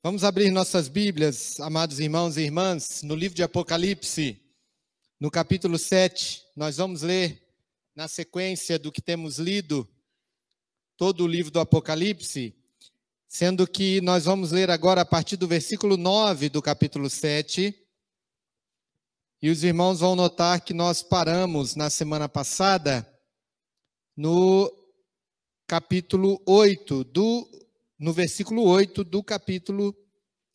Vamos abrir nossas Bíblias, amados irmãos e irmãs, no livro de Apocalipse, no capítulo 7. Nós vamos ler, na sequência do que temos lido, todo o livro do Apocalipse, sendo que nós vamos ler agora a partir do versículo 9 do capítulo 7. E os irmãos vão notar que nós paramos na semana passada no capítulo 8 no versículo 8 do capítulo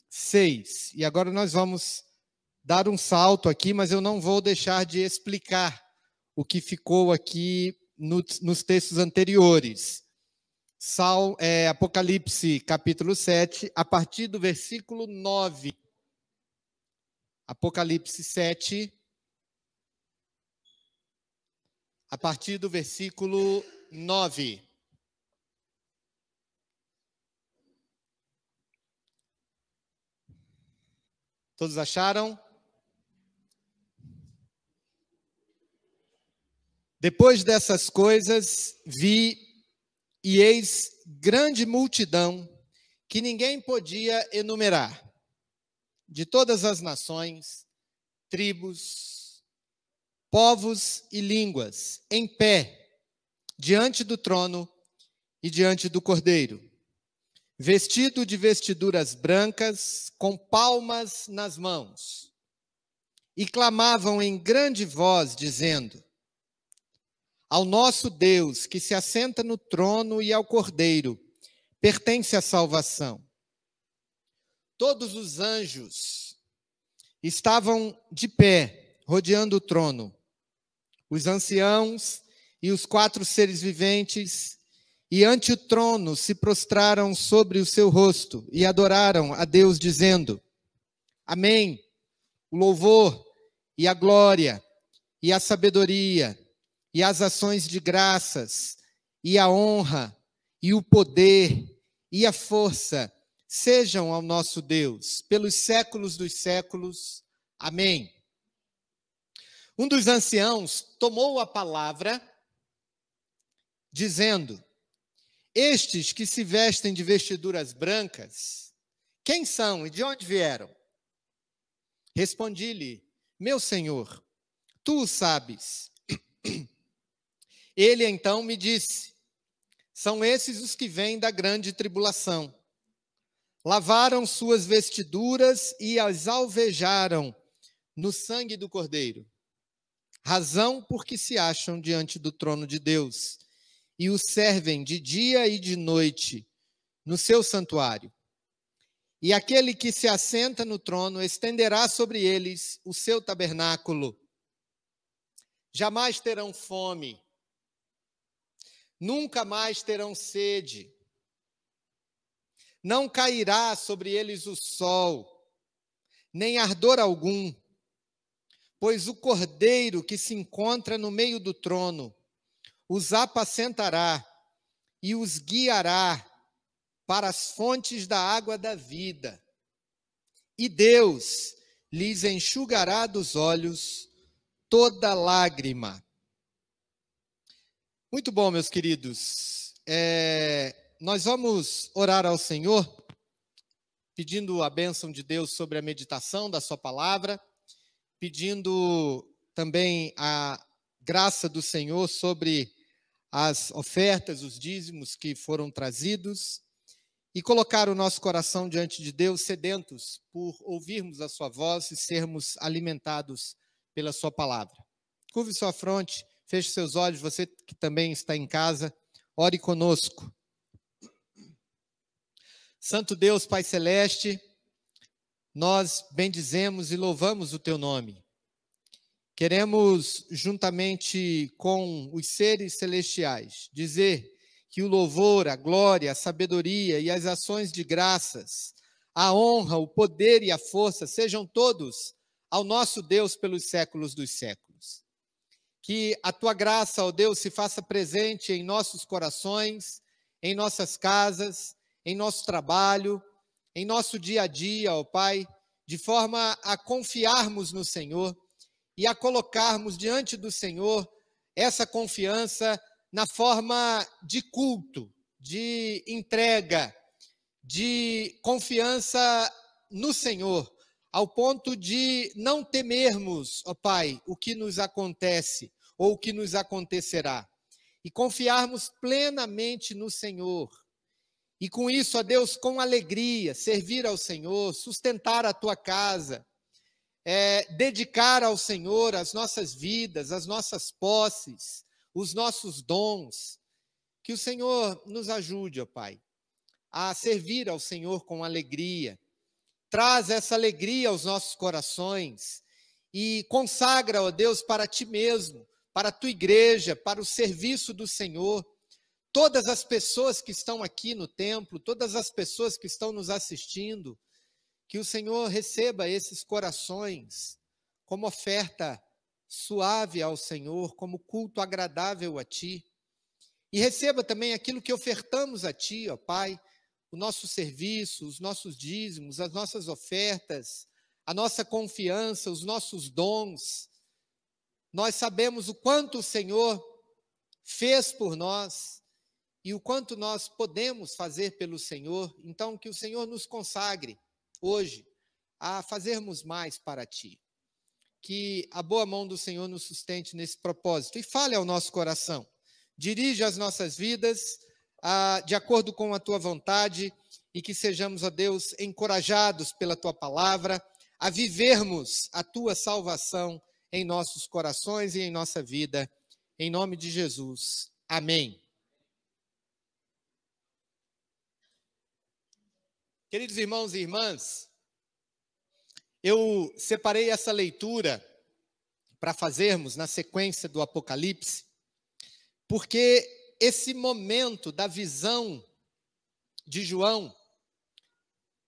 6. E agora nós vamos dar um salto aqui, mas eu não vou deixar de explicar o que ficou aqui nos textos anteriores. Apocalipse capítulo 7, a partir do versículo 9. Apocalipse 7, a partir do versículo 9. Todos acharam? Depois dessas coisas, vi e eis grande multidão que ninguém podia enumerar, de todas as nações, tribos, povos e línguas, em pé, diante do trono e diante do Cordeiro, vestido de vestiduras brancas, com palmas nas mãos, e clamavam em grande voz, dizendo: ao nosso Deus, que se assenta no trono, e ao Cordeiro, pertence a salvação. Todos os anjos estavam de pé, rodeando o trono. Os anciãos e os 4 seres viventes, e ante o trono se prostraram sobre o seu rosto e adoraram a Deus, dizendo: amém. O louvor e a glória e a sabedoria e as ações de graças e a honra e o poder e a força sejam ao nosso Deus pelos séculos dos séculos. Amém. Um dos anciãos tomou a palavra, dizendo: estes que se vestem de vestiduras brancas, quem são e de onde vieram? Respondi-lhe: meu senhor, tu o sabes. Ele então me disse: são esses os que vêm da grande tribulação. Lavaram suas vestiduras e as alvejaram no sangue do Cordeiro, razão por que se acham diante do trono de Deus, e o servem de dia e de noite no seu santuário. E aquele que se assenta no trono estenderá sobre eles o seu tabernáculo. Jamais terão fome, nunca mais terão sede. Não cairá sobre eles o sol, nem ardor algum, pois o Cordeiro que se encontra no meio do trono os apacentará e os guiará para as fontes da água da vida. E Deus lhes enxugará dos olhos toda lágrima. Muito bom, meus queridos. Nós vamos orar ao Senhor, pedindo a bênção de Deus sobre a meditação da sua palavra, pedindo também a graça do Senhor sobre as ofertas, os dízimos que foram trazidos, e colocar o nosso coração diante de Deus, sedentos por ouvirmos a sua voz e sermos alimentados pela sua palavra. Curve sua fronte, feche seus olhos, você que também está em casa, ore conosco. Santo Deus, Pai Celeste, nós bendizemos e louvamos o teu nome. Queremos, juntamente com os seres celestiais, dizer que o louvor, a glória, a sabedoria e as ações de graças, a honra, o poder e a força sejam todos ao nosso Deus pelos séculos dos séculos. Que a tua graça, ó Deus, se faça presente em nossos corações, em nossas casas, em nosso trabalho, em nosso dia a dia, ó Pai, de forma a confiarmos no Senhor e a colocarmos diante do Senhor essa confiança na forma de culto, de entrega, de confiança no Senhor, ao ponto de não temermos, ó Pai, o que nos acontece ou o que nos acontecerá, e confiarmos plenamente no Senhor. E com isso, ó Deus, com alegria, servir ao Senhor, sustentar a tua casa, dedicar ao Senhor as nossas vidas, as nossas posses, os nossos dons. Que o Senhor nos ajude, ó Pai, a servir ao Senhor com alegria. Traz essa alegria aos nossos corações e consagra, ó Deus, para ti mesmo, para a tua igreja, para o serviço do Senhor. Todas as pessoas que estão aqui no templo, todas as pessoas que estão nos assistindo, que o Senhor receba esses corações como oferta suave ao Senhor, como culto agradável a ti. E receba também aquilo que ofertamos a ti, ó Pai, o nosso serviço, os nossos dízimos, as nossas ofertas, a nossa confiança, os nossos dons. Nós sabemos o quanto o Senhor fez por nós e o quanto nós podemos fazer pelo Senhor. Então, que o Senhor nos consagre hoje a fazermos mais para ti. Que a boa mão do Senhor nos sustente nesse propósito e fale ao nosso coração. Dirija as nossas vidas de acordo com a tua vontade e que sejamos, ó Deus, encorajados pela tua palavra a vivermos a tua salvação em nossos corações e em nossa vida. Em nome de Jesus. Amém. Queridos irmãos e irmãs, eu separei essa leitura para fazermos na sequência do Apocalipse, porque esse momento da visão de João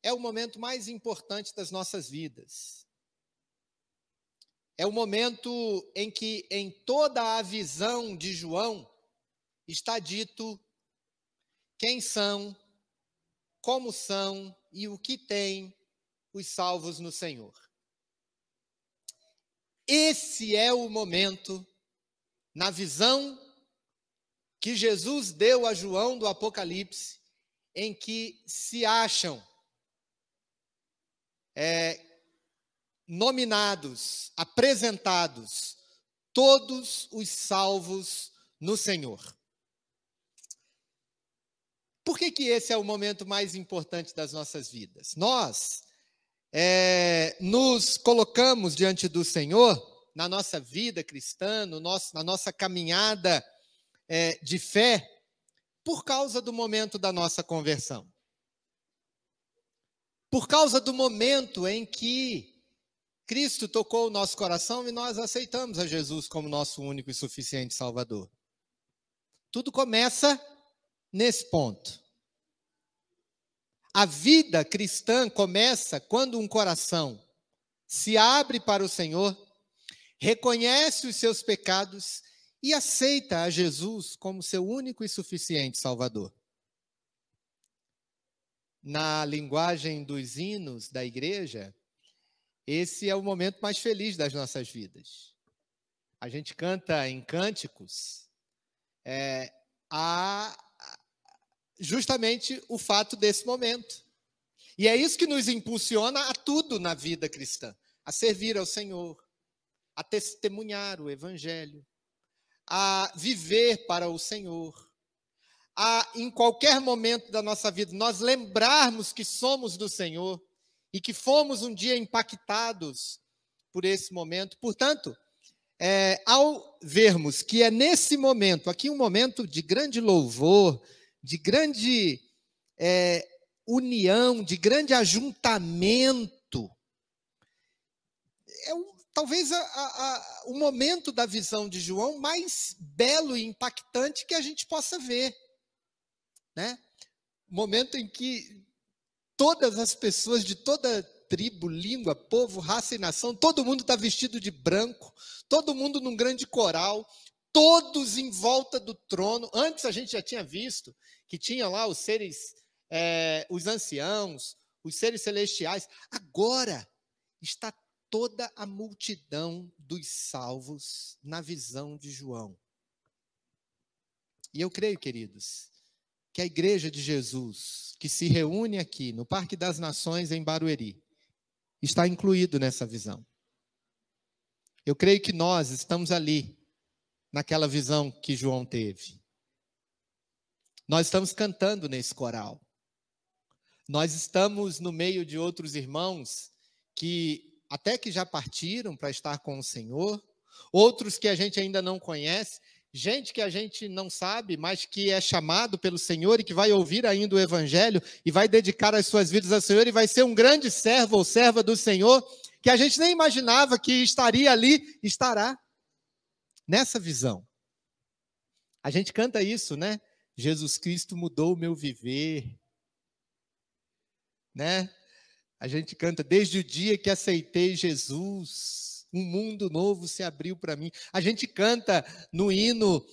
é o momento mais importante das nossas vidas. É o momento em que, em toda a visão de João, está dito quem são, como são e o que têm os salvos no Senhor. Esse é o momento, na visão que Jesus deu a João do Apocalipse, em que se acham nominados, apresentados, todos os salvos no Senhor. Por que esse é o momento mais importante das nossas vidas? Nós nos colocamos diante do Senhor, na nossa vida cristã, na nossa caminhada de fé, por causa do momento da nossa conversão. Por causa do momento em que Cristo tocou o nosso coração e nós aceitamos a Jesus como nosso único e suficiente Salvador. Tudo começa nesse ponto. A vida cristã começa quando um coração se abre para o Senhor, reconhece os seus pecados e aceita a Jesus como seu único e suficiente Salvador. Na linguagem dos hinos da igreja, esse é o momento mais feliz das nossas vidas. A gente canta em cânticos justamente o fato desse momento. E é isso que nos impulsiona a tudo na vida cristã, a servir ao Senhor, a testemunhar o Evangelho, a viver para o Senhor, a, em qualquer momento da nossa vida, nós lembrarmos que somos do Senhor e que fomos um dia impactados por esse momento. Portanto, ao vermos que é nesse momento, aqui um momento de grande louvor, de grande união, de grande ajuntamento, talvez o momento da visão de João mais belo e impactante que a gente possa ver, né? Momento em que todas as pessoas de toda tribo, língua, povo, raça e nação, todo mundo está vestido de branco, todo mundo num grande coral, todos em volta do trono. Antes a gente já tinha visto que tinha lá os seres, os anciãos, os seres celestiais. Agora está toda a multidão dos salvos na visão de João. E eu creio, queridos, que a Igreja de Jesus, que se reúne aqui no Parque das Nações, em Barueri, está incluído nessa visão. Eu creio que nós estamos ali, naquela visão que João teve. Nós estamos cantando nesse coral. Nós estamos no meio de outros irmãos que até que já partiram para estar com o Senhor, outros que a gente ainda não conhece, gente que a gente não sabe, mas que é chamado pelo Senhor e que vai ouvir ainda o Evangelho e vai dedicar as suas vidas ao Senhor e vai ser um grande servo ou serva do Senhor, que a gente nem imaginava que estaria ali, estará nessa visão. A gente canta isso, né? Jesus Cristo mudou o meu viver, né? A gente canta, desde o dia que aceitei Jesus, um mundo novo se abriu para mim. A gente canta no hino,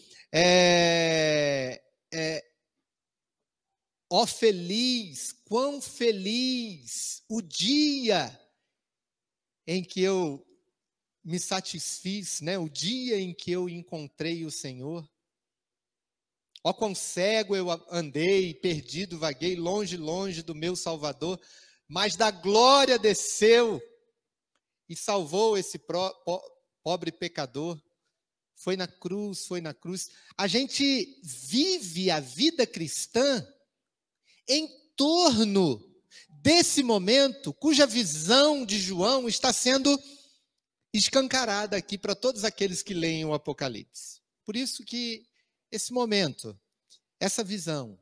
ó feliz, quão feliz o dia em que eu me satisfiz, né? O dia em que eu encontrei o Senhor. Ó quão cego eu andei, perdido, vaguei, longe, longe do meu Salvador, mas da glória desceu e salvou esse pobre pecador. Foi na cruz, foi na cruz. A gente vive a vida cristã em torno desse momento, cuja visão de João está sendo escancarada aqui para todos aqueles que leem o Apocalipse. Por isso que esse momento, essa visão,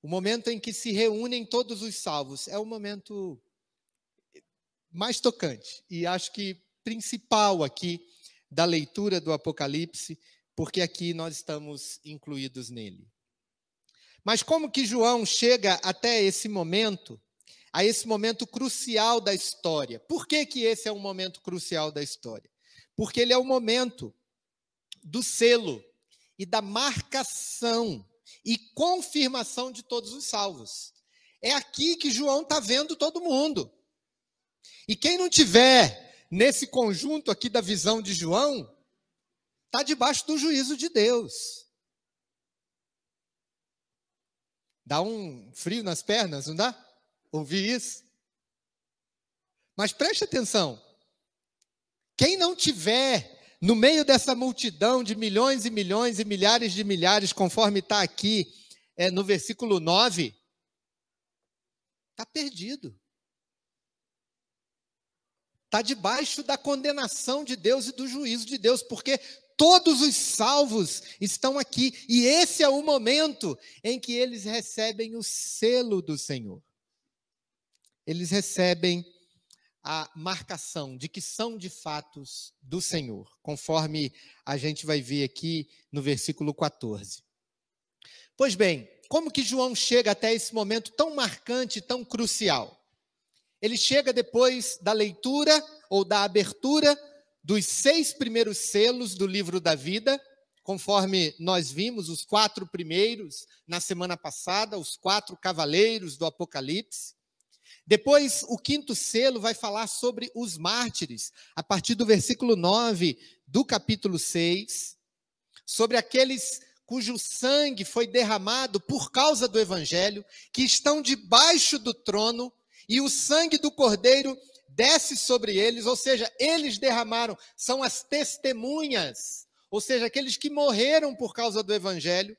o momento em que se reúnem todos os salvos, é o momento mais tocante e acho que principal aqui da leitura do Apocalipse, porque aqui nós estamos incluídos nele. Mas como que João chega até esse momento, a esse momento crucial da história? Por que que esse é um momento crucial da história? Porque ele é o momento do selo e da marcação e confirmação de todos os salvos. É aqui que João está vendo todo mundo. E quem não tiver nesse conjunto aqui da visão de João, está debaixo do juízo de Deus. Dá um frio nas pernas, não dá? Ouvir isso? Mas preste atenção. Quem não tiver no meio dessa multidão de milhões e milhões e milhares de milhares, conforme está aqui no versículo 9, está perdido. Está debaixo da condenação de Deus e do juízo de Deus, porque todos os salvos estão aqui, e esse é o momento em que eles recebem o selo do Senhor. Eles recebem a marcação de que são de fatos do Senhor, conforme a gente vai ver aqui no versículo 14. Pois bem, como que João chega até esse momento tão marcante, tão crucial? Ele chega depois da leitura ou da abertura dos 6 primeiros selos do livro da vida, conforme nós vimos, os 4 primeiros na semana passada, os 4 cavaleiros do Apocalipse. Depois, o 5º selo vai falar sobre os mártires, a partir do versículo 9 do capítulo 6, sobre aqueles cujo sangue foi derramado por causa do Evangelho, que estão debaixo do trono, e o sangue do Cordeiro desce sobre eles, ou seja, eles derramaram, são as testemunhas, ou seja, aqueles que morreram por causa do Evangelho.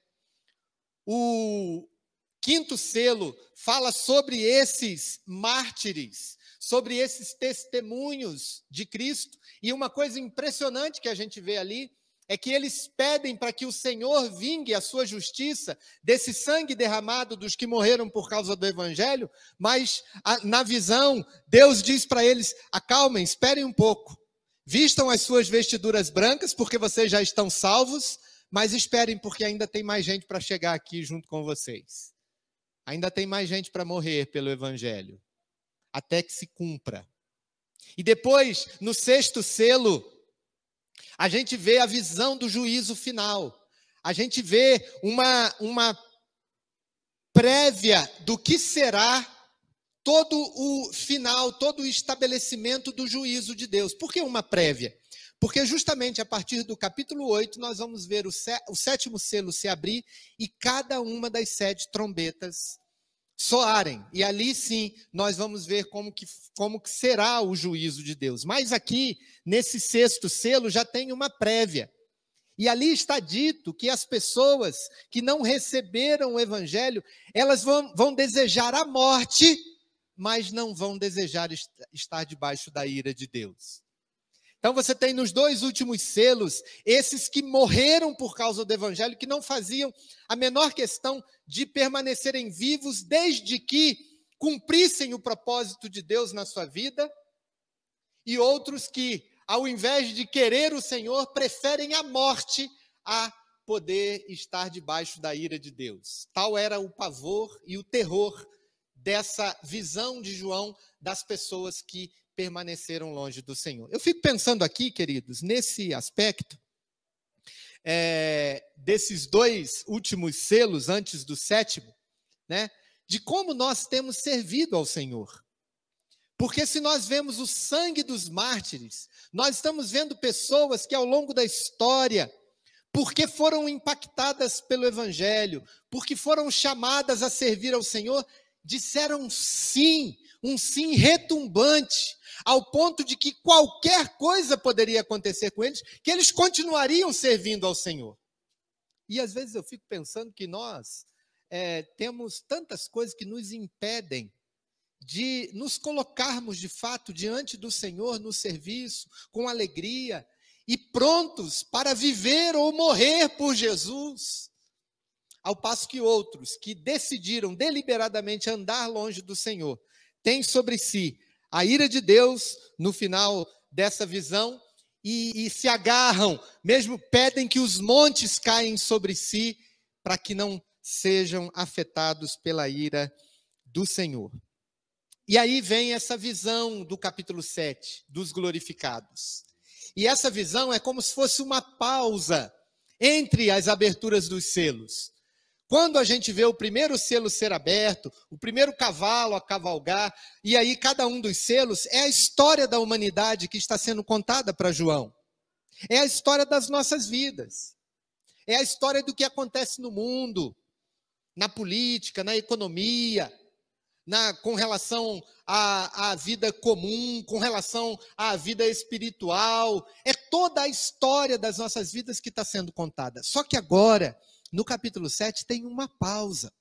O 5º selo fala sobre esses mártires, sobre esses testemunhos de Cristo, e uma coisa impressionante que a gente vê ali, é que eles pedem para que o Senhor vingue a sua justiça desse sangue derramado dos que morreram por causa do Evangelho, mas na visão, Deus diz para eles, acalmem, esperem um pouco, vistam as suas vestiduras brancas, porque vocês já estão salvos, mas esperem, porque ainda tem mais gente para chegar aqui junto com vocês. Ainda tem mais gente para morrer pelo Evangelho, até que se cumpra. E depois, no 6º selo, a gente vê a visão do juízo final. A gente vê uma prévia do que será todo o final, todo o estabelecimento do juízo de Deus. Por que uma prévia? Porque justamente a partir do capítulo 8, nós vamos ver o sétimo selo se abrir e cada uma das 7 trombetas soarem. E ali sim, nós vamos ver como que será o juízo de Deus. Mas aqui, nesse 6º selo, já tem uma prévia. E ali está dito que as pessoas que não receberam o evangelho, elas vão desejar a morte, mas não vão desejar estar debaixo da ira de Deus. Então você tem nos 2 últimos selos, esses que morreram por causa do evangelho, que não faziam a menor questão de permanecerem vivos, desde que cumprissem o propósito de Deus na sua vida, e outros que, ao invés de querer o Senhor, preferem a morte a poder estar debaixo da ira de Deus. Tal era o pavor e o terror dessa visão de João das pessoas que permaneceram longe do Senhor. Eu fico pensando aqui, queridos, nesse aspecto, desses 2 últimos selos antes do 7º, né, de como nós temos servido ao Senhor. Porque se nós vemos o sangue dos mártires, nós estamos vendo pessoas que ao longo da história, porque foram impactadas pelo evangelho, porque foram chamadas a servir ao Senhor, disseram sim, um sim retumbante, ao ponto de que qualquer coisa poderia acontecer com eles, que eles continuariam servindo ao Senhor. E às vezes eu fico pensando que nós temos tantas coisas que nos impedem de nos colocarmos de fato diante do Senhor no serviço, com alegria e prontos para viver ou morrer por Jesus. Ao passo que outros que decidiram deliberadamente andar longe do Senhor, têm sobre si a ira de Deus no final dessa visão e se agarram, mesmo pedem que os montes caem sobre si para que não sejam afetados pela ira do Senhor. E aí vem essa visão do capítulo 7, dos glorificados. E essa visão é como se fosse uma pausa entre as aberturas dos selos. Quando a gente vê o primeiro selo ser aberto, o primeiro cavalo a cavalgar, e aí cada um dos selos é a história da humanidade que está sendo contada para João. É a história das nossas vidas. É a história do que acontece no mundo, na política, na economia, com relação à vida comum, com relação à vida espiritual. É toda a história das nossas vidas que está sendo contada. Só que agora, no capítulo 7, tem uma pausa.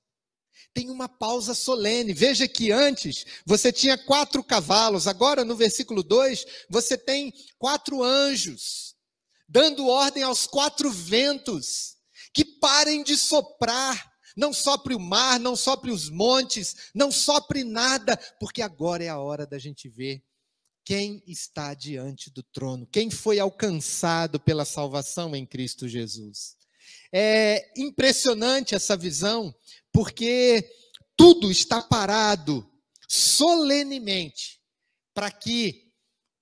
Tem uma pausa solene. Veja que antes você tinha 4 cavalos. Agora, no versículo 2, você tem 4 anjos, dando ordem aos 4 ventos, que parem de soprar. Não sopre o mar, não sopre os montes, não sopre nada, porque agora é a hora da gente ver quem está diante do trono, quem foi alcançado pela salvação em Cristo Jesus. É impressionante essa visão, porque tudo está parado solenemente para que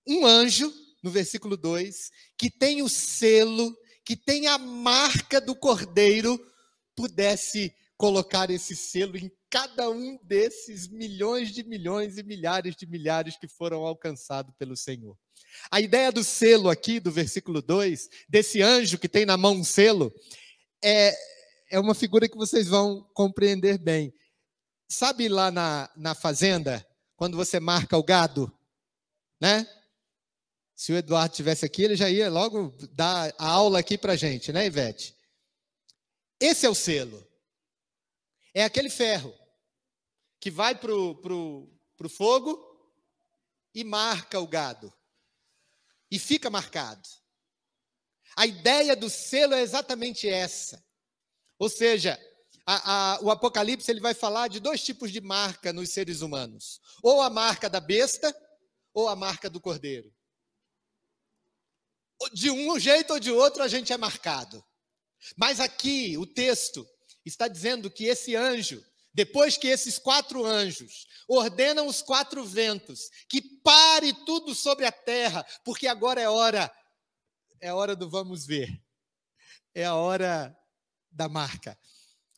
um anjo, no versículo 2, que tem o selo, que tem a marca do Cordeiro, pudesse colocar esse selo em cada um desses milhões e milhares de milhares que foram alcançados pelo Senhor. A ideia do selo aqui, do versículo 2, desse anjo que tem na mão um selo, é uma figura que vocês vão compreender bem. Sabe lá na fazenda, quando você marca o gado, né? Se o Eduardo estivesse aqui, ele já ia logo dar a aula aqui para a gente, né, Ivete? Esse é o selo. É aquele ferro que vai para o fogo e marca o gado. E fica marcado. A ideia do selo é exatamente essa. Ou seja, o Apocalipse ele vai falar de 2 tipos de marca nos seres humanos. Ou a marca da besta, ou a marca do cordeiro. De um jeito ou de outro a gente é marcado. Mas aqui o texto está dizendo que esse anjo, depois que esses 4 anjos ordenam os 4 ventos, que pare tudo sobre a terra, porque agora é hora do vamos ver. É a hora da marca.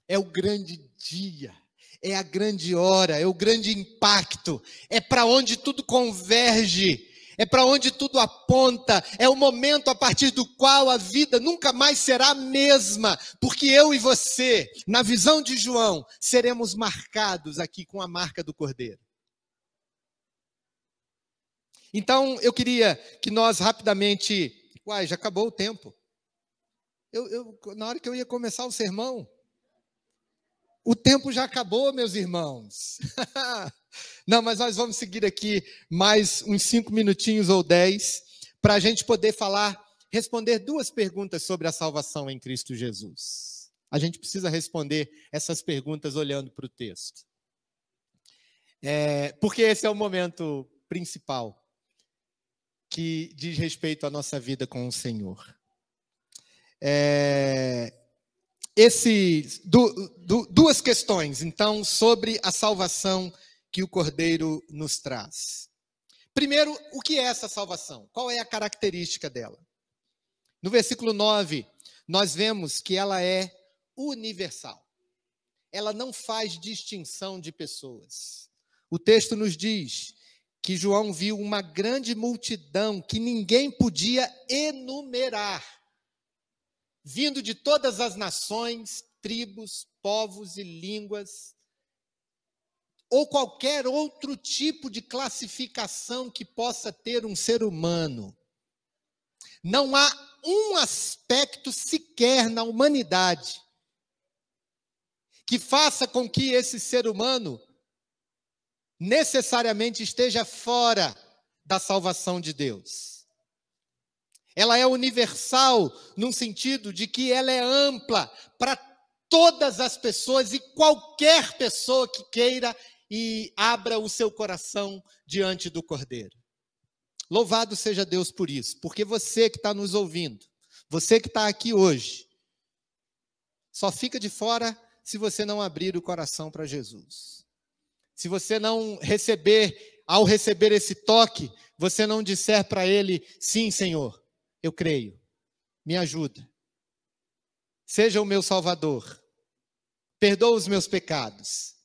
É o grande dia. É a grande hora, é o grande impacto. É para onde tudo converge. é para onde tudo aponta, é o momento a partir do qual a vida nunca mais será a mesma, porque eu e você, na visão de João, seremos marcados aqui com a marca do Cordeiro. Então, eu queria que nós rapidamente... Uai, já acabou o tempo. Na hora que eu ia começar o sermão, o tempo já acabou, meus irmãos. Não, mas nós vamos seguir aqui mais uns 5 minutinhos ou 10, para a gente poder responder 2 perguntas sobre a salvação em Cristo Jesus. A gente precisa responder essas perguntas olhando para o texto. Porque esse é o momento principal que diz respeito à nossa vida com o Senhor. Duas questões, então, sobre a salvação que o Cordeiro nos traz. Primeiro, o que é essa salvação? Qual é a característica dela? No versículo 9, nós vemos que ela é universal. Ela não faz distinção de pessoas. O texto nos diz que João viu uma grande multidão que ninguém podia enumerar, vindo de todas as nações, tribos, povos e línguas, ou qualquer outro tipo de classificação que possa ter um ser humano. Não há um aspecto sequer na humanidade que faça com que esse ser humano necessariamente esteja fora da salvação de Deus. Ela é universal num sentido de que ela é ampla para todas as pessoas e qualquer pessoa que queira e abra o seu coração diante do Cordeiro. Louvado seja Deus por isso, porque você que está nos ouvindo, você que está aqui hoje, só fica de fora se você não abrir o coração para Jesus. Se você não ao receber esse toque, você não disser para ele, sim, Senhor, eu creio, me ajuda. Seja o meu Salvador, perdoa os meus pecados.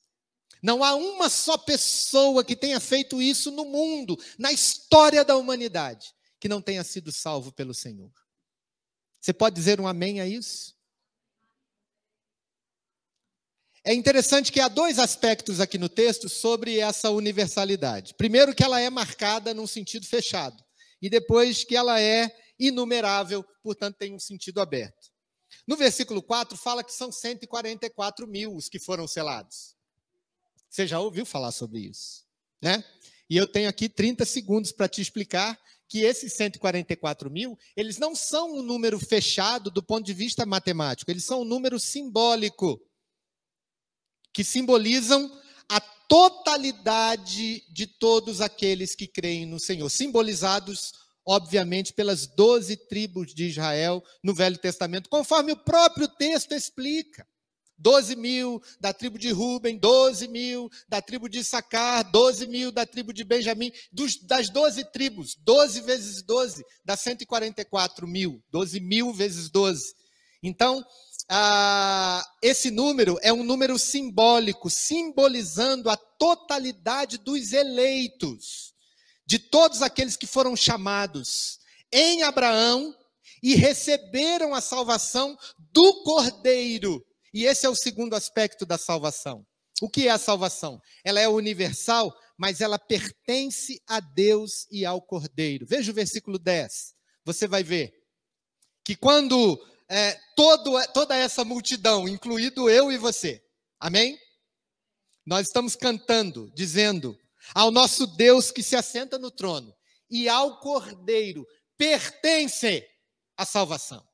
Não há uma só pessoa que tenha feito isso no mundo, na história da humanidade, que não tenha sido salvo pelo Senhor. Você pode dizer um amém a isso? É interessante que há 2 aspectos aqui no texto sobre essa universalidade. Primeiro, que ela é marcada num sentido fechado. E depois, que ela é inumerável, portanto, tem um sentido aberto. No versículo 4, fala que são 144 mil os que foram selados. Você já ouviu falar sobre isso, né? E eu tenho aqui 30 segundos para te explicar que esses 144 mil, eles não são um número fechado do ponto de vista matemático, eles são um número simbólico, que simbolizam a totalidade de todos aqueles que creem no Senhor, simbolizados, obviamente, pelas 12 tribos de Israel no Velho Testamento, conforme o próprio texto explica. 12 mil da tribo de Ruben, 12 mil da tribo de Issacar, 12 mil da tribo de Benjamim, das 12 tribos, 12 vezes 12, dá 144 mil, 12 mil vezes 12. Então, esse número é um número simbólico, simbolizando a totalidade dos eleitos, de todos aqueles que foram chamados em Abraão e receberam a salvação do Cordeiro. E esse é o segundo aspecto da salvação. O que é a salvação? Ela é universal, mas ela pertence a Deus e ao Cordeiro. Veja o versículo 10. Você vai ver que quando toda essa multidão, incluído eu e você, amém? Nós estamos cantando, dizendo, ao nosso Deus que se assenta no trono e ao Cordeiro pertence a salvação.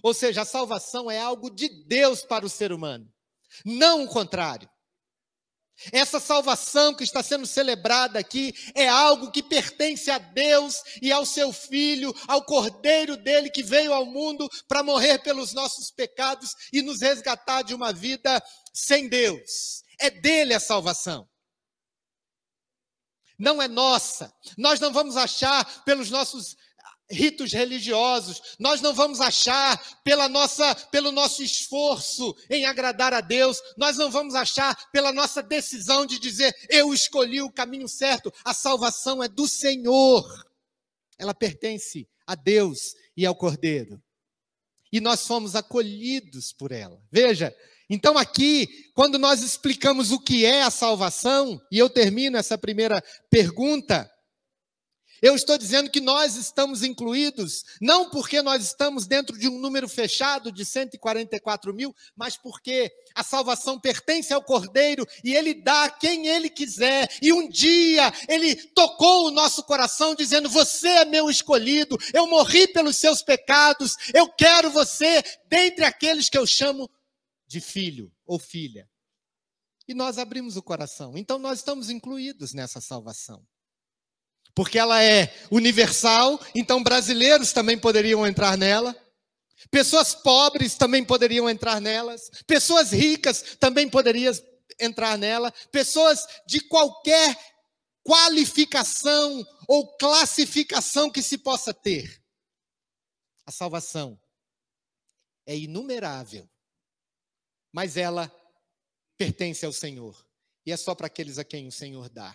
Ou seja, a salvação é algo de Deus para o ser humano, não o contrário. Essa salvação que está sendo celebrada aqui é algo que pertence a Deus e ao seu Filho, ao Cordeiro dele que veio ao mundo para morrer pelos nossos pecados e nos resgatar de uma vida sem Deus. É dele a salvação. Não é nossa. Nós não vamos achar pelos nossos ritos religiosos, nós não vamos achar pelo nosso esforço em agradar a Deus, nós não vamos achar pela nossa decisão de dizer, eu escolhi o caminho certo. A salvação é do Senhor. ela pertence a Deus e ao Cordeiro. E nós fomos acolhidos por ela. Veja, então aqui, quando nós explicamos o que é a salvação, e eu termino essa primeira pergunta, eu estou dizendo que nós estamos incluídos, não porque nós estamos dentro de um número fechado de 144 mil, mas porque a salvação pertence ao Cordeiro e Ele dá a quem Ele quiser. E um dia Ele tocou o nosso coração dizendo: você é meu escolhido, eu morri pelos seus pecados, eu quero você dentre aqueles que eu chamo de filho ou filha. E nós abrimos o coração, então nós estamos incluídos nessa salvação. Porque ela é universal, então brasileiros também poderiam entrar nela, pessoas pobres também poderiam entrar nelas, pessoas ricas também poderiam entrar nela, pessoas de qualquer qualificação ou classificação que se possa ter. A salvação é inumerável, mas ela pertence ao Senhor, e é só para aqueles a quem o Senhor dá.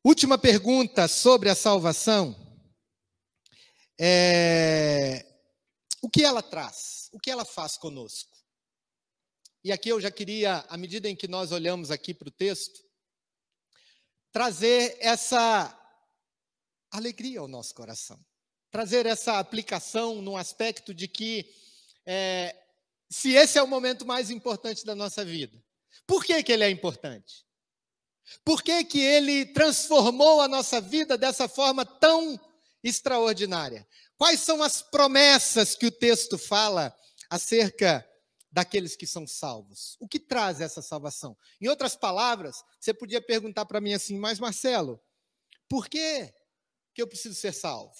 Última pergunta sobre a salvação. O que ela traz? O que ela faz conosco? E aqui eu já queria, à medida em que nós olhamos aqui para o texto, trazer essa alegria ao nosso coração. Trazer essa aplicação no aspecto de que, se esse é o momento mais importante da nossa vida, por que que ele é importante? Por que que ele transformou a nossa vida dessa forma tão extraordinária? Quais são as promessas que o texto fala acerca daqueles que são salvos? O que traz essa salvação? Em outras palavras, você podia perguntar para mim assim: mas Marcelo, por que que eu preciso ser salvo?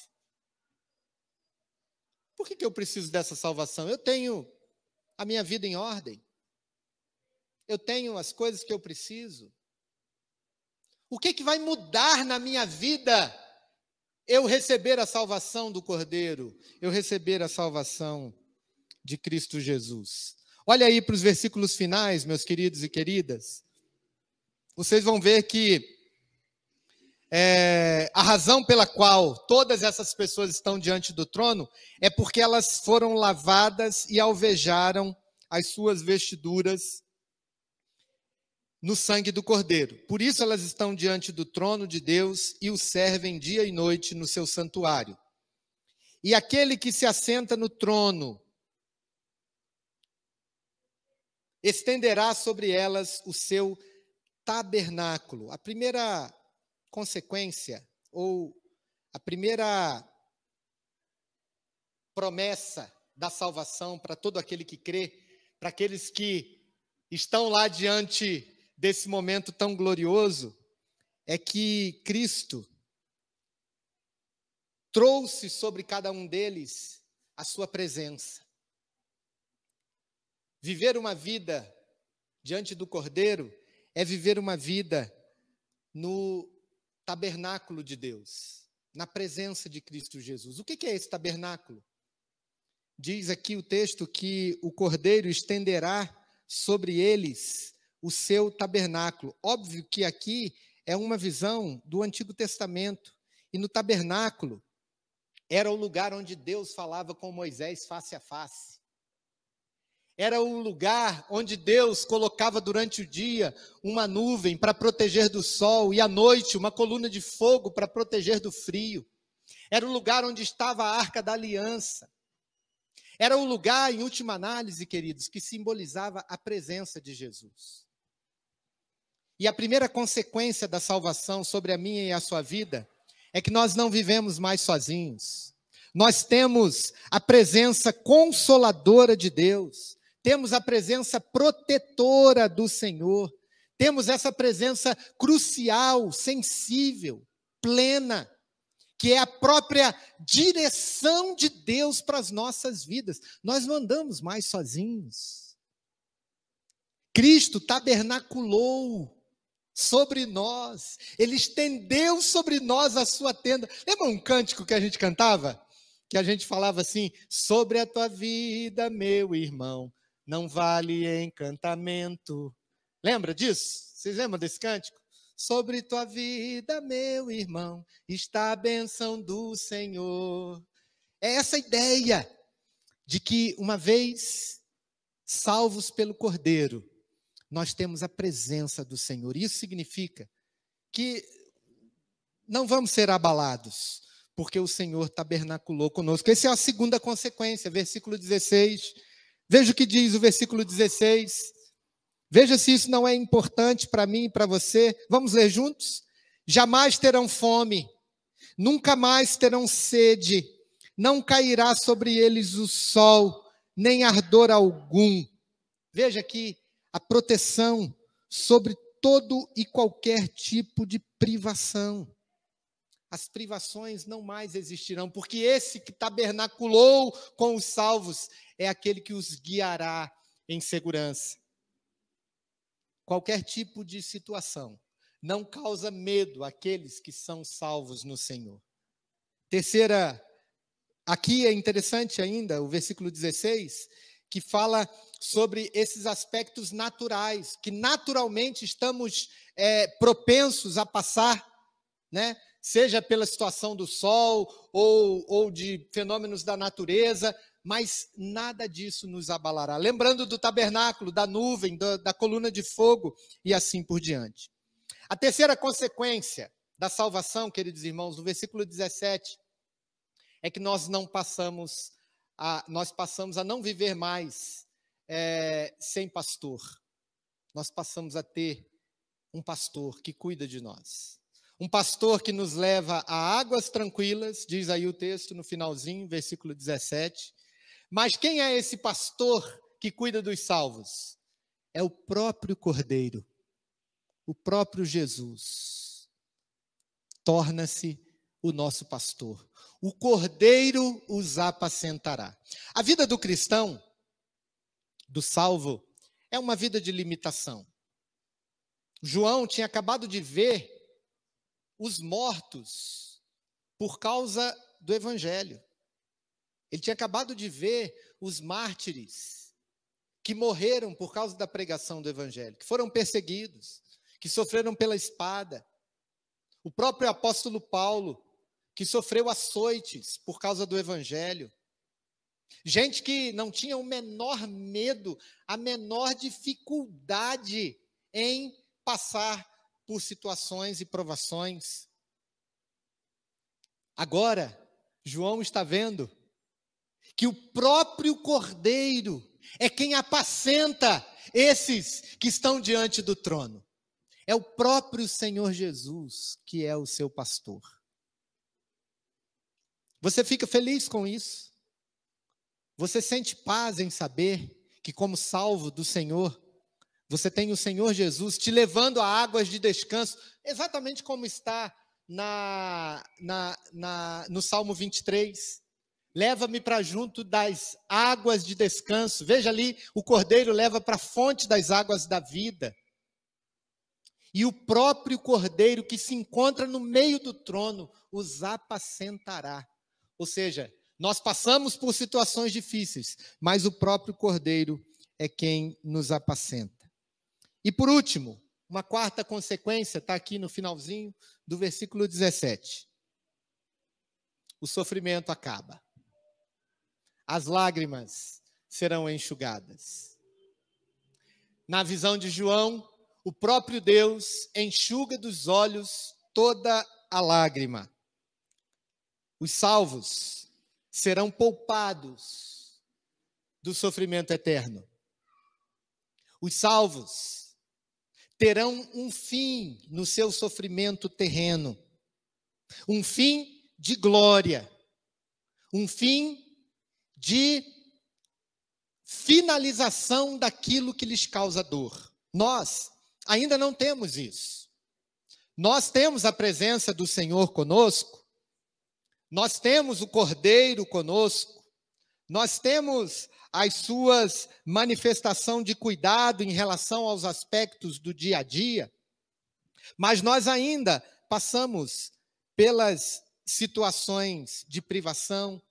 Por que que eu preciso dessa salvação? Eu tenho a minha vida em ordem. Eu tenho as coisas que eu preciso. O que que vai mudar na minha vida eu receber a salvação do Cordeiro, eu receber a salvação de Cristo Jesus? Olha aí para os versículos finais, meus queridos e queridas. Vocês vão ver que a razão pela qual todas essas pessoas estão diante do trono é porque elas foram lavadas e alvejaram as suas vestiduras no sangue do Cordeiro. Por isso elas estão diante do trono de Deus e o servem dia e noite no seu santuário. E aquele que se assenta no trono estenderá sobre elas o seu tabernáculo. A primeira consequência, ou a primeira promessa da salvação para todo aquele que crê, para aqueles que estão lá diante desse momento tão glorioso, é que Cristo trouxe sobre cada um deles a sua presença. Viver uma vida diante do Cordeiro é viver uma vida no tabernáculo de Deus, na presença de Cristo Jesus. O que é esse tabernáculo? Diz aqui o texto que o Cordeiro estenderá sobre eles o seu tabernáculo. Óbvio que aqui é uma visão do Antigo Testamento. E no tabernáculo era o lugar onde Deus falava com Moisés face a face. Era o lugar onde Deus colocava durante o dia uma nuvem para proteger do sol e à noite uma coluna de fogo para proteger do frio. Era o lugar onde estava a Arca da Aliança. Era o lugar, em última análise, queridos, que simbolizava a presença de Jesus. E a primeira consequência da salvação sobre a minha e a sua vida é que nós não vivemos mais sozinhos. Nós temos a presença consoladora de Deus, temos a presença protetora do Senhor, temos essa presença crucial, sensível, plena, que é a própria direção de Deus para as nossas vidas. Nós não andamos mais sozinhos. Cristo tabernaculou sobre nós, Ele estendeu sobre nós a sua tenda. Lembra um cântico que a gente cantava? Que a gente falava assim: sobre a tua vida, meu irmão, não vale encantamento. Lembra disso? Vocês lembram desse cântico? Sobre tua vida, meu irmão, está a bênção do Senhor. É essa ideia de que, uma vez salvos pelo Cordeiro, nós temos a presença do Senhor. Isso significa que não vamos ser abalados, porque o Senhor tabernaculou conosco. Essa é a segunda consequência, versículo 16. Veja o que diz o versículo 16. Veja se isso não é importante para mim e para você. Vamos ler juntos? Jamais terão fome, nunca mais terão sede, não cairá sobre eles o sol, nem ardor algum. Veja aqui a proteção sobre todo e qualquer tipo de privação. As privações não mais existirão, porque esse que tabernaculou com os salvos é aquele que os guiará em segurança. Qualquer tipo de situação não causa medo àqueles que são salvos no Senhor. Terceira, aqui é interessante ainda, o versículo 16, que fala sobre esses aspectos naturais, que naturalmente estamos propensos a passar, né? Seja pela situação do sol ou de fenômenos da natureza, mas nada disso nos abalará. Lembrando do tabernáculo, da nuvem, da coluna de fogo e assim por diante. A terceira consequência da salvação, queridos irmãos, no versículo 17, é que nós passamos a não viver mais sem pastor. Nós passamos a ter um pastor que cuida de nós. Um pastor que nos leva a águas tranquilas, diz aí o texto no finalzinho, versículo 17. Mas quem é esse pastor que cuida dos salvos? É o próprio Cordeiro, o próprio Jesus. Torna-se o nosso pastor. O Cordeiro os apacentará. A vida do cristão, do salvo, é uma vida de limitação. João tinha acabado de ver os mortos por causa do Evangelho. Ele tinha acabado de ver os mártires que morreram por causa da pregação do Evangelho, que foram perseguidos, que sofreram pela espada. O próprio apóstolo Paulo, que sofreu açoites por causa do Evangelho. Gente que não tinha o menor medo, a menor dificuldade em passar por situações e provações. Agora, João está vendo que o próprio Cordeiro é quem apacenta esses que estão diante do trono. É o próprio Senhor Jesus que é o seu pastor. Você fica feliz com isso? Você sente paz em saber que, como salvo do Senhor, você tem o Senhor Jesus te levando a águas de descanso, exatamente como está no Salmo 23. Leva-me para junto das águas de descanso. Veja ali, o Cordeiro leva para a fonte das águas da vida. E o próprio Cordeiro que se encontra no meio do trono os apacentará. Ou seja, nós passamos por situações difíceis, mas o próprio Cordeiro é quem nos apacenta. E por último, uma quarta consequência, está aqui no finalzinho do versículo 17. O sofrimento acaba. As lágrimas serão enxugadas. Na visão de João, o próprio Deus enxuga dos olhos toda a lágrima. Os salvos serão poupados do sofrimento eterno. Os salvos terão um fim no seu sofrimento terreno, um fim de glória, um fim de finalização daquilo que lhes causa dor. Nós ainda não temos isso. Nós temos a presença do Senhor conosco, nós temos o Cordeiro conosco, nós temos as suas manifestações de cuidado em relação aos aspectos do dia a dia, mas nós ainda passamos pelas situações de privação,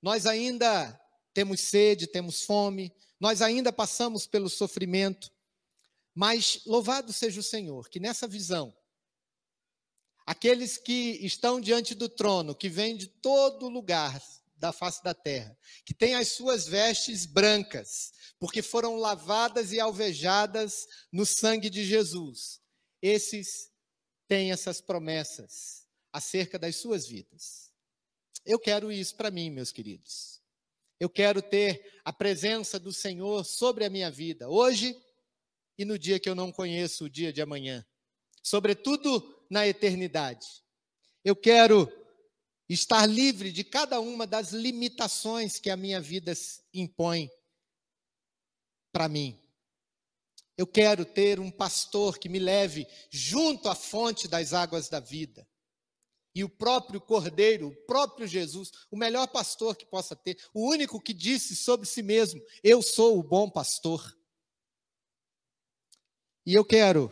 nós ainda temos sede, temos fome, nós ainda passamos pelo sofrimento, mas louvado seja o Senhor, que nessa visão aqueles que estão diante do trono, que vêm de todo lugar da face da terra, que têm as suas vestes brancas, porque foram lavadas e alvejadas no sangue de Jesus. Esses têm essas promessas acerca das suas vidas. Eu quero isso para mim, meus queridos. Eu quero ter a presença do Senhor sobre a minha vida, hoje e no dia que eu não conheço, o dia de amanhã. Sobretudo na eternidade. Eu quero estar livre de cada uma das limitações que a minha vida impõe para mim. Eu quero ter um pastor que me leve junto à fonte das águas da vida. E o próprio Cordeiro, o próprio Jesus, o melhor pastor que possa ter, o único que disse sobre si mesmo: eu sou o bom pastor. E eu quero,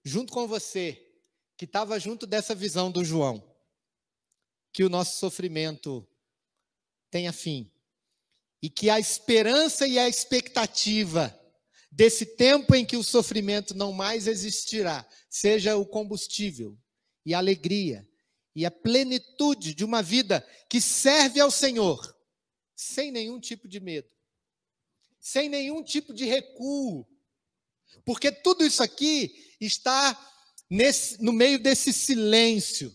junto com você, que estava junto dessa visão do João, que o nosso sofrimento tenha fim. E que a esperança e a expectativa desse tempo em que o sofrimento não mais existirá, seja o combustível e a alegria e a plenitude de uma vida que serve ao Senhor, sem nenhum tipo de medo, sem nenhum tipo de recuo, porque tudo isso aqui está no meio desse silêncio,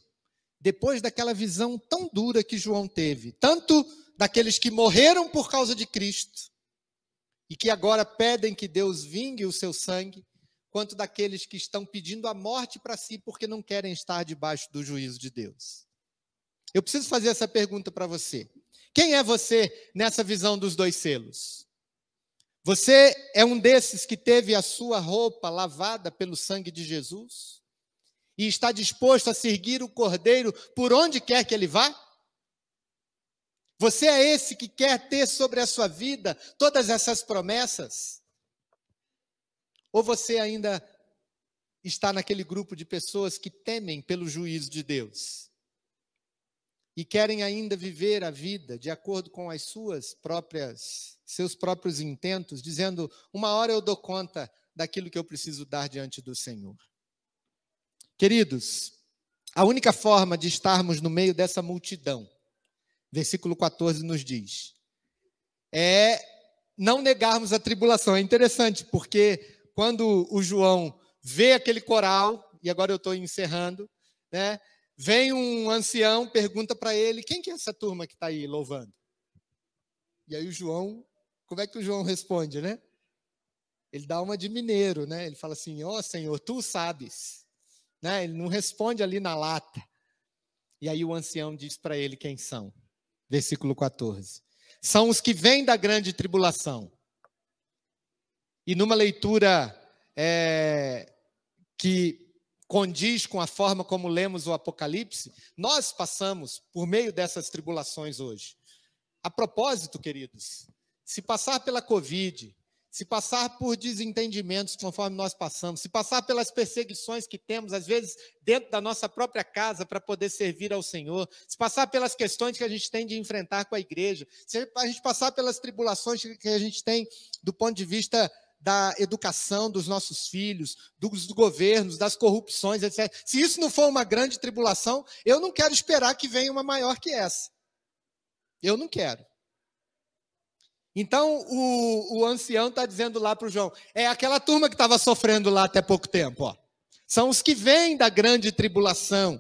depois daquela visão tão dura que João teve, tanto daqueles que morreram por causa de Cristo, e que agora pedem que Deus vingue o seu sangue, quanto daqueles que estão pedindo a morte para si, porque não querem estar debaixo do juízo de Deus. Eu preciso fazer essa pergunta para você. Quem é você nessa visão dos dois selos? Você é um desses que teve a sua roupa lavada pelo sangue de Jesus? E está disposto a seguir o Cordeiro por onde quer que ele vá? Você é esse que quer ter sobre a sua vida todas essas promessas? Ou você ainda está naquele grupo de pessoas que temem pelo juízo de Deus e querem ainda viver a vida de acordo com as seus próprios intentos, dizendo: uma hora eu dou conta daquilo que eu preciso dar diante do Senhor? Queridos, a única forma de estarmos no meio dessa multidão, versículo 14 nos diz, é não negarmos a tribulação. É interessante, porque quando o João vê aquele coral, e agora eu estou encerrando, né? Vem um ancião, pergunta para ele: quem que é essa turma que está aí louvando? E aí o João, como é que o João responde, né? Ele dá uma de mineiro, né? Ele fala assim: ó Senhor, tu sabes. Né? Ele não responde ali na lata. E aí o ancião diz para ele quem são. Versículo 14. São os que vêm da grande tribulação. E numa leitura que condiz com a forma como lemos o Apocalipse, nós passamos por meio dessas tribulações hoje. A propósito, queridos, se passar pela Covid, se passar por desentendimentos conforme nós passamos, se passar pelas perseguições que temos, às vezes, dentro da nossa própria casa para poder servir ao Senhor, se passar pelas questões que a gente tem de enfrentar com a igreja, se a gente passar pelas tribulações que a gente tem do ponto de vista da educação dos nossos filhos, dos governos, das corrupções, etc. Se isso não for uma grande tribulação, eu não quero esperar que venha uma maior que essa. Eu não quero. Então, o ancião está dizendo lá para o João, é aquela turma que estava sofrendo lá até pouco tempo. Ó. São os que vêm da grande tribulação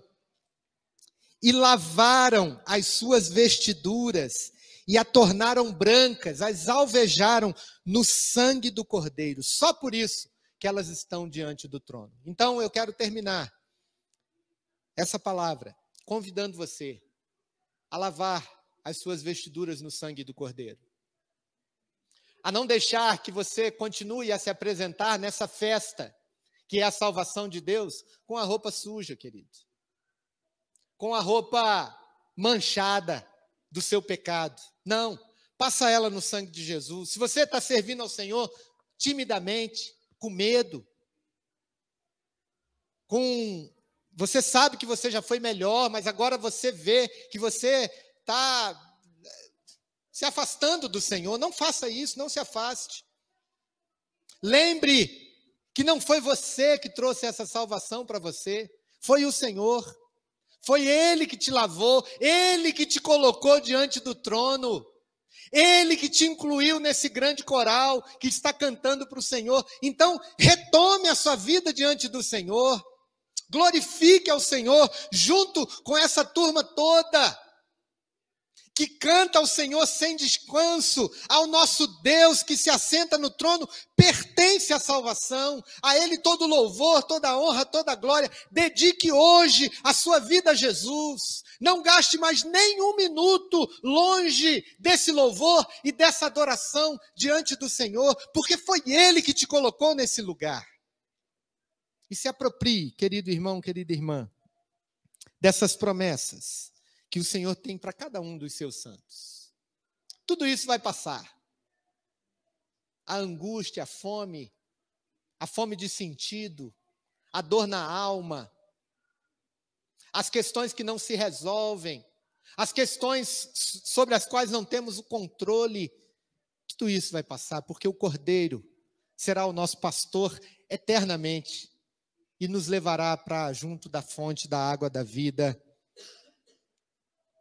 e lavaram as suas vestiduras e a tornaram brancas, as alvejaram no sangue do Cordeiro. Só por isso que elas estão diante do trono. Então, eu quero terminar essa palavra convidando você a lavar as suas vestiduras no sangue do Cordeiro. A não deixar que você continue a se apresentar nessa festa, que é a salvação de Deus, com a roupa suja, querido. Com a roupa manchada do seu pecado. Não, passa ela no sangue de Jesus. Se você está servindo ao Senhor timidamente, com medo, você sabe que você já foi melhor, mas agora você vê que você está se afastando do Senhor, não faça isso, não se afaste. Lembre que não foi você que trouxe essa salvação para você, foi o Senhor. Foi Ele que te lavou, Ele que te colocou diante do trono, Ele que te incluiu nesse grande coral que está cantando para o Senhor. Então, retome a sua vida diante do Senhor, glorifique ao Senhor junto com essa turma toda que canta ao Senhor sem descanso, ao nosso Deus que se assenta no trono. Pertence a salvação, a Ele todo louvor, toda honra, toda glória. Dedique hoje a sua vida a Jesus, não gaste mais nenhum minuto longe desse louvor e dessa adoração diante do Senhor, porque foi Ele que te colocou nesse lugar. E se aproprie, querido irmão, querida irmã, dessas promessas que o Senhor tem para cada um dos seus santos. Tudo isso vai passar. A angústia, a fome de sentido, a dor na alma, as questões que não se resolvem, as questões sobre as quais não temos o controle, tudo isso vai passar, porque o Cordeiro será o nosso pastor eternamente e nos levará para junto da fonte da água da vida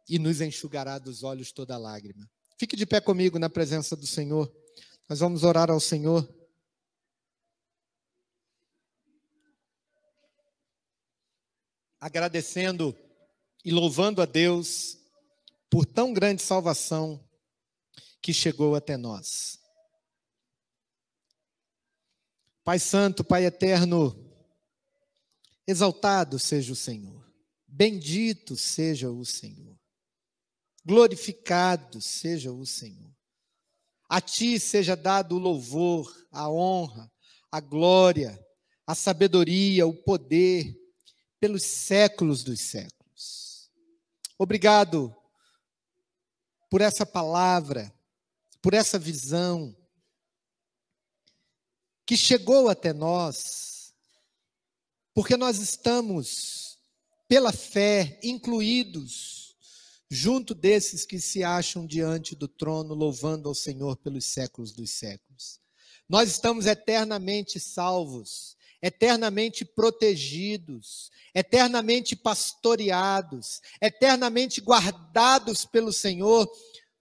e nos enxugará dos olhos toda lágrima. Fique de pé comigo na presença do Senhor. Nós vamos orar ao Senhor. Agradecendo e louvando a Deus por tão grande salvação que chegou até nós. Pai Santo, Pai Eterno, exaltado seja o Senhor. Bendito seja o Senhor. Glorificado seja o Senhor. A Ti seja dado o louvor, a honra, a glória, a sabedoria, o poder, pelos séculos dos séculos. Obrigado por essa palavra, por essa visão que chegou até nós, porque nós estamos, pela fé, incluídos junto desses que se acham diante do trono, louvando ao Senhor pelos séculos dos séculos. Nós estamos eternamente salvos, eternamente protegidos, eternamente pastoreados, eternamente guardados pelo Senhor.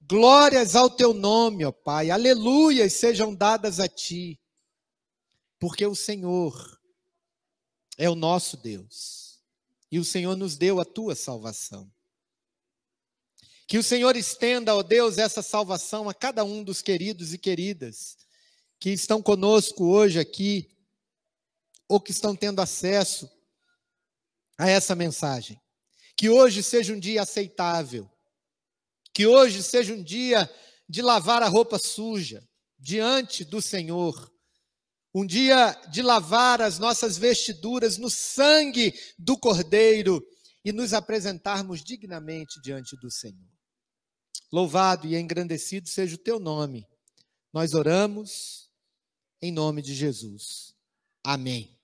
Glórias ao teu nome, ó Pai, aleluias sejam dadas a ti, porque o Senhor é o nosso Deus, e o Senhor nos deu a tua salvação. Que o Senhor estenda, ó Deus, essa salvação a cada um dos queridos e queridas que estão conosco hoje aqui, ou que estão tendo acesso a essa mensagem. Que hoje seja um dia aceitável, que hoje seja um dia de lavar a roupa suja diante do Senhor, um dia de lavar as nossas vestiduras no sangue do Cordeiro e nos apresentarmos dignamente diante do Senhor. Louvado e engrandecido seja o teu nome. Nós oramos em nome de Jesus. Amém.